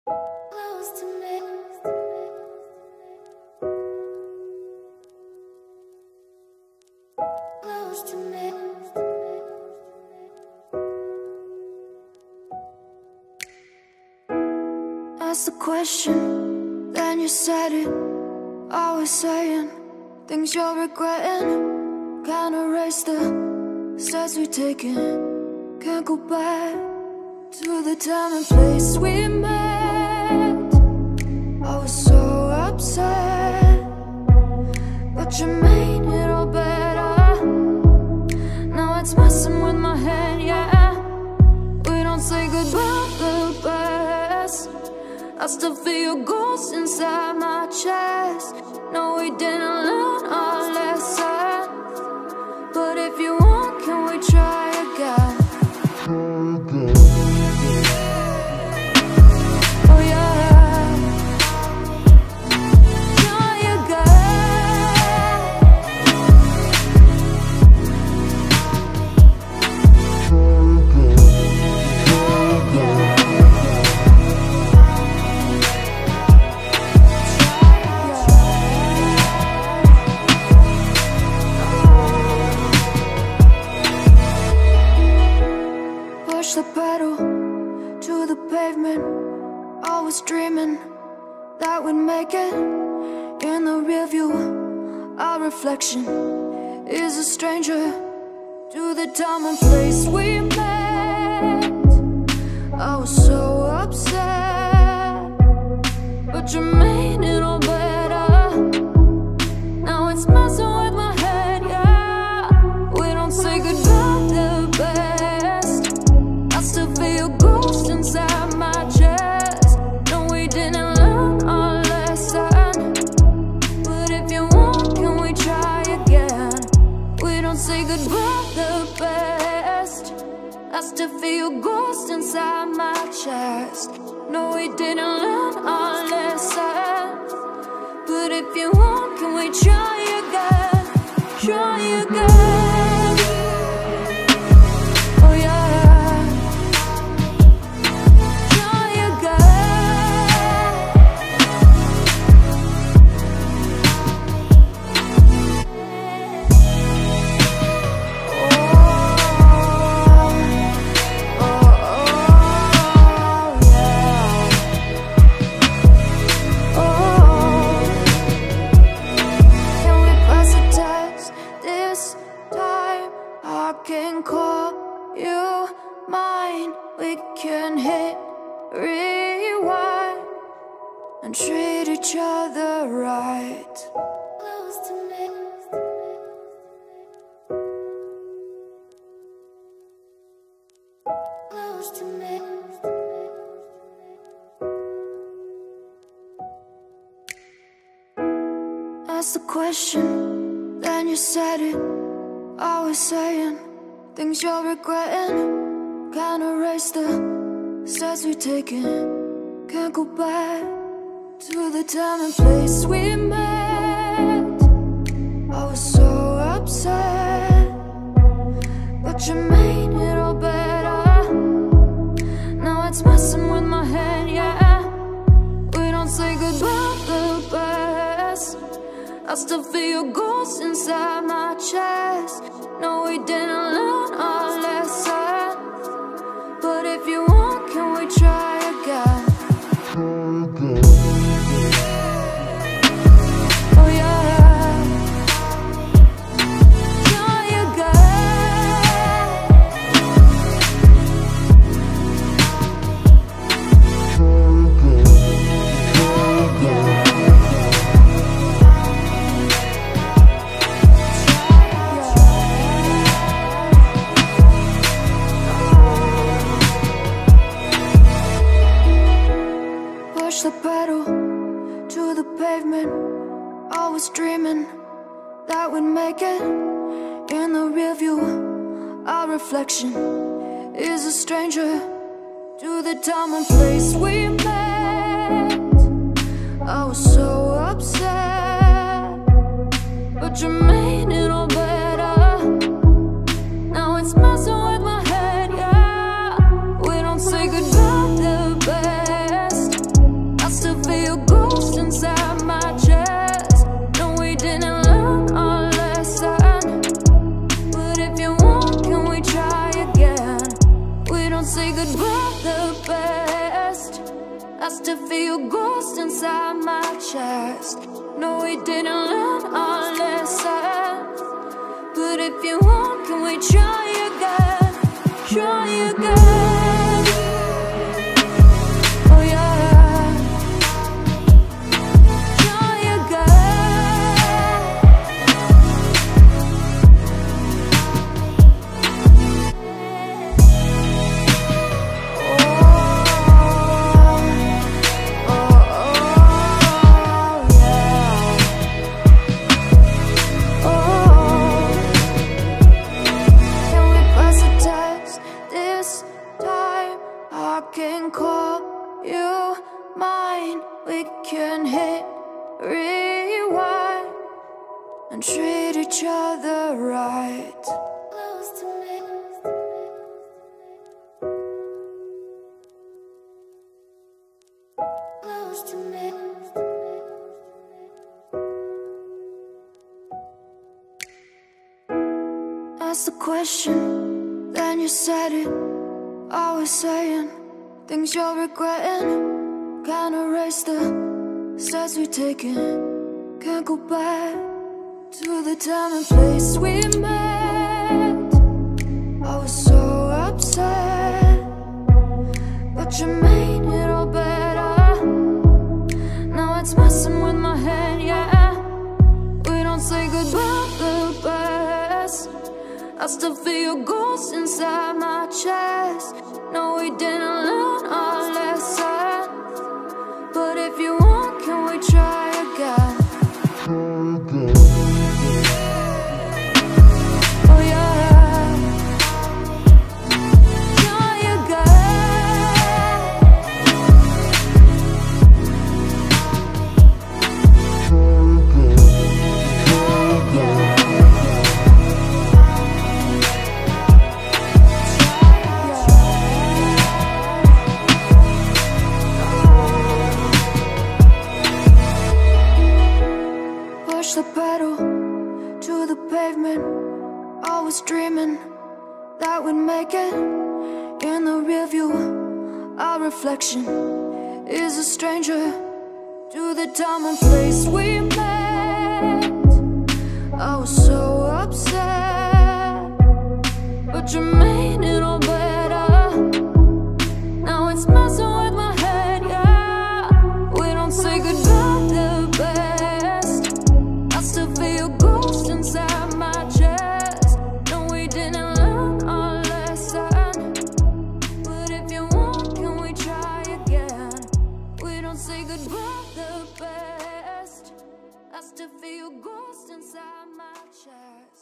Asked the question, then you said it. Always saying things you're regretting. Can't erase the steps we've taken. Can't go back to the time and place we met. I was so upset, but you made it all better. Now it's messing with my head, yeah. We don't say goodbye the best. I still feel your ghost inside my chest. No, we didn't learn our lesson, but if you want, can we try again? Oh yeah, try push the pedal to the pavement. I was dreaming that we'd make it. In the rear view, our reflection is a stranger to the time and place we met. I was so upset, but you made it all better. Now it's messing with my head, yeah. We don't say goodbye the best. I still feel your ghost inside my chest. No, we didn't learn our lesson, but if you want, can we try again? We don't say goodbye the best. I still feel your ghost inside my chest. No, we didn't learn our lesson, but if you want, can we try again? Try again. Oh yeah, try again. Can we pass the test this time? I can call you mine. We can hit rewind and treat each other right. Close to me. Close to me. Asked the question, then you said it. Always saying things you're regretting. Can't erase the steps we've taken. Can't go back to the time and place we met. I was so upset, but you made it all better. Now it's messing with my head, yeah. We don't say goodbye the best. I still feel your ghost inside my chest. No, we didn't learn our lesson, but if you want, can we try again? Oh yeah, try again. Push the pedal to the pavement. I was dreaming that we'd make it. In the rear view, our reflection is a stranger to the time and place we met. I was so upset, but you made it all better. Now it's messing with my head, yeah. We don't say goodbye the best. I still feel ghosts inside my chest. No, we didn't learn our lesson, but if you want, can we try again? Try again. Oh yeah. Try again. Can call you mine. We can hit rewind and treat each other right. Close to me. Close to me. Ask the question, then you said it. Always saying things you're regretting. Can't erase the steps we've taken. Can't go back to the time and place we met. I was so upset, but you made it all better. Now it's messing with my head, yeah. We don't say goodbye the best. I still feel ghosts inside my chest. No, we didn't learn our lesson, but if you want, can we try again? Oh yeah. Try again. Yeah. The pedal to the pavement, always dreaming that we'd make it. In the rear view, our reflection is a stranger to the time and place we met. I was so upset, but you made it all better. Now it's messing with my head, yeah. We don't say goodbye the best. Still feel ghosts inside my chest. No, we didn't learn our lesson, but if you want, can we try again? We don't say goodbye the best. I still feel ghosts inside my chest.